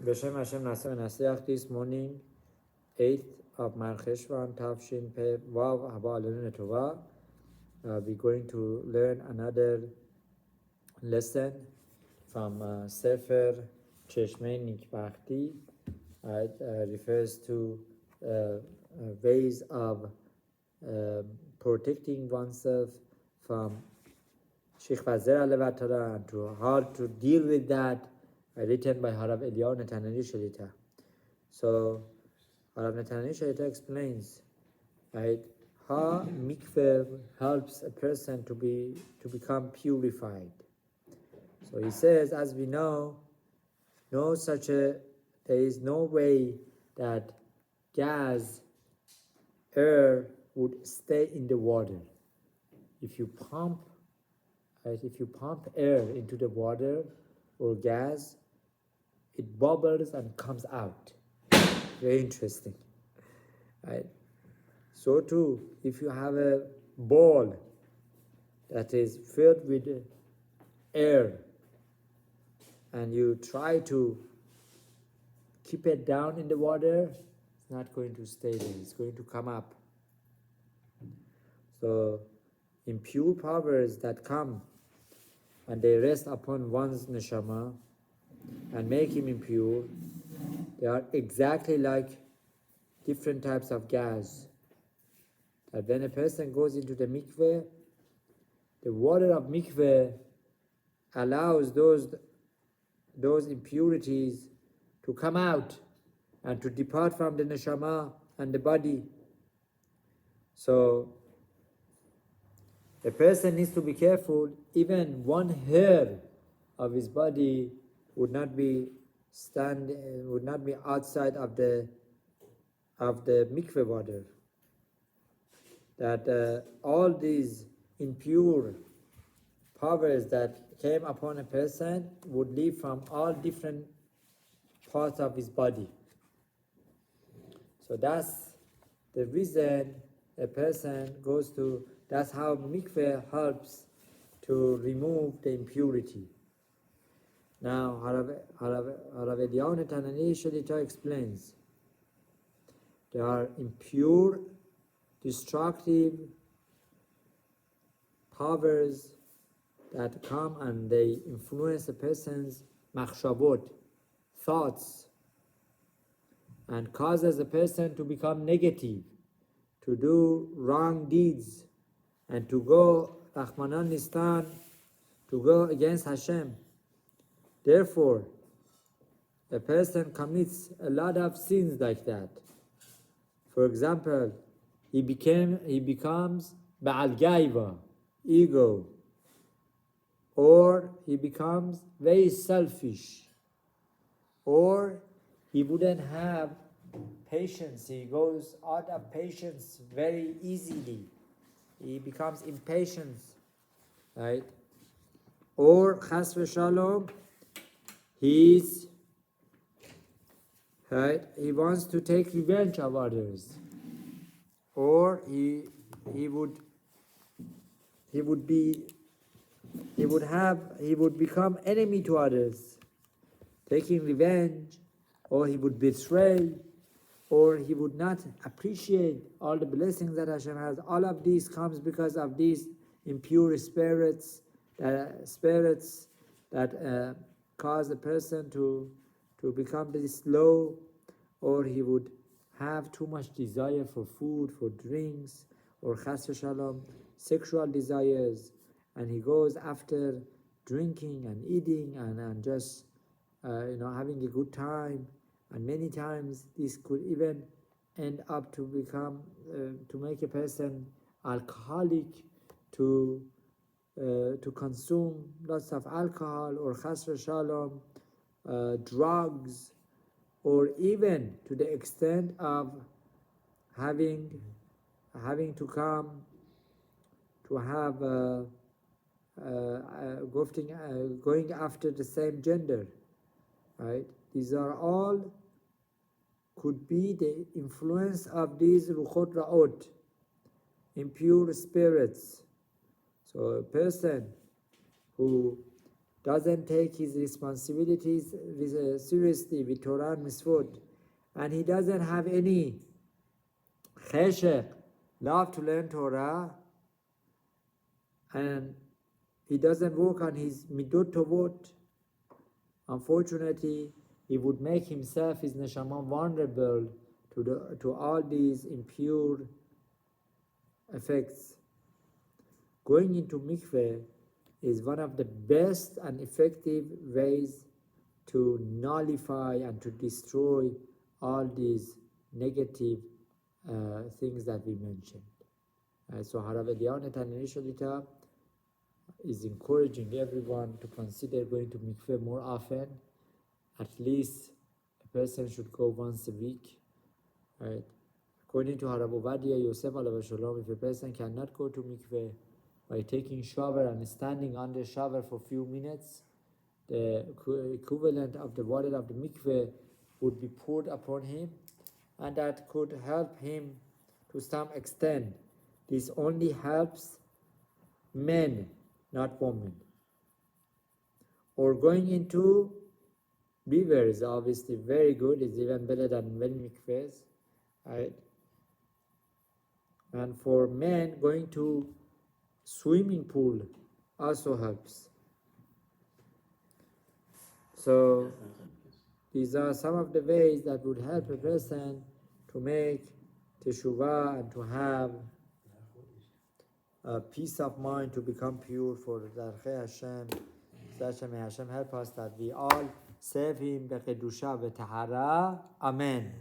B'Shem Hashem Nasa V'Naseach this morning, 8th of Mar Cheshvan, Tavshin Pei Vav Haba Alenu Netova. We're going to learn another lesson from Sefer Cheshmei Nikvahti. It refers to ways of protecting oneself from Shikvazer Alevatara and to how to deal with that, written by Harav Eliyahu Netaneli Shlita. So Harav Netaneli Shlita explains, right, how Mikveh helps a person to become purified. So he says, as we know, there is no way that gas, air would stay in the water. If you pump air into the water or gas, it bubbles and comes out. Very interesting, right? So too, if you have a bowl that is filled with air and you try to keep it down in the water, it's not going to stay there, it's going to come up. So impure powers that come and they rest upon one's neshama and make him impure, they are exactly like different types of gas. That when a person goes into the mikveh, the water of mikveh allows those impurities to come out and to depart from the neshama and the body. So a person needs to be careful. Even one hair of his body would not be outside of the mikveh water. That all these impure powers that came upon a person would leave from all different parts of his body. So that's the reason a person goes to. That's how mikveh helps to remove the impurity. Now, Harav Eliyahu Netaneli Shlita explains, there are impure, destructive powers that come and they influence a person's machshavot, thoughts, and causes a person to become negative, to do wrong deeds, and to go, Rahmanan Nistan, to go against Hashem. Therefore, a person commits a lot of sins like that. For example, he becomes Ba'al Gaiva, ego, or he becomes very selfish, or he wouldn't have patience. He goes out of patience very easily. He becomes impatient, right? Or Chas v'Shalom, he wants to take revenge of others, or he would become enemy to others, taking revenge, or he would betray, or he would not appreciate all the blessings that Hashem has. All of these comes because of these impure spirits that cause a person to become very slow, or he would have too much desire for food, for drinks, or chas v'shalom, sexual desires, and he goes after drinking and eating and just having a good time. And many times this could even end up to become to make a person alcoholic, to consume lots of alcohol, or chas v'shalom, drugs, or even to the extent of having to come to have going after the same gender, right? These are all could be the influence of these Ruchot, impure spirits. So a person who doesn't take his responsibilities seriously with Torah and Mitzvot, and he doesn't have any cheshek, love to learn Torah, and he doesn't work on his midot tovot, unfortunately, he would make himself, his neshama, vulnerable to all these impure effects. Going into mikveh is one of the best and effective ways to nullify and to destroy all these negative things that we mentioned. So Harav Eliyahu Netaneli Shlita is encouraging everyone to consider going to mikveh more often. At least a person should go once a week. Right? According to Harav Ovadia Yosef Alav Shalom, if a person cannot go to mikveh by taking shower and standing under shower for a few minutes, the equivalent of the water of the mikveh would be poured upon him, and that could help him to some extent. This only helps men, not women. Or going into river is obviously very good, it's even better than many mikvehs, right? And for men, going to swimming pool also helps. So these are some of the ways that would help a person to make teshuvah and to have a peace of mind, to become pure for Darchei Hashem. May Hashem help us that we all serve Him bekedusha v'tahara. Amen.